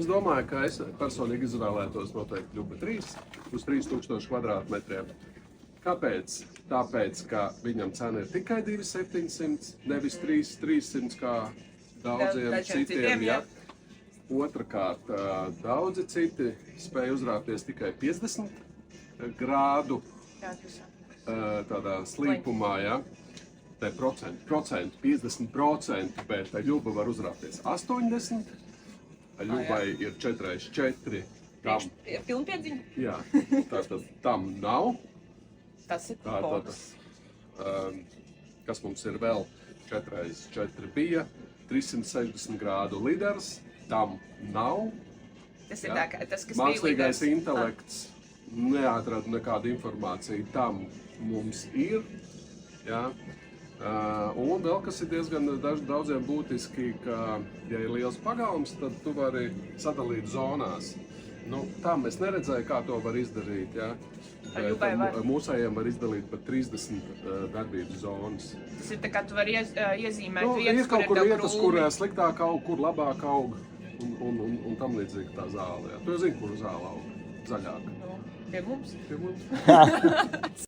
Es domāju, ka es personīgi izvēlētos noteikti Ļuba 3 uz 3000 kvadrātmetriem. Kāpēc? Tāpēc, ka viņam cena ir tikai 2700, nevis 3300 kā daudziem citiem. Ja? Otrakārt, daudzi citi spēja uzrāpties tikai 50 grādu tādā slīpumā, ja? Te procentu, 50%, bet Ļuba var uzrāpties 80, Ļubai ir 4x4. Pilnpiedziņa? Jā, tātad tam nav. Tas ir Tātad, kas mums ir vēl 4x4 bija, 360 grādu liders, tam nav. Tas ir tā, tas, kas Mākslīgais intelekts neatrada nekādu informāciju, tam mums ir. Ja? Un vēl kas ir diezgan daudziem būtiski, ka, ja ir liels pagalms, tad tu vari sadalīt zonās. Nu, tam es neredzēju, kā to var izdarīt. Ja? Mūsējiem var izdalīt pat 30 darbības zonas. Tas ir tā kā tu vari iezīmēt Nu, vietas, ir kaut kur tev vietas, krūmi. kur sliktāk aug, kur labāk aug un tam līdzīgi tā zāle. Ja? Tu jau zini, kur zāle aug? Zaļāk. Pie mums. Pie mums.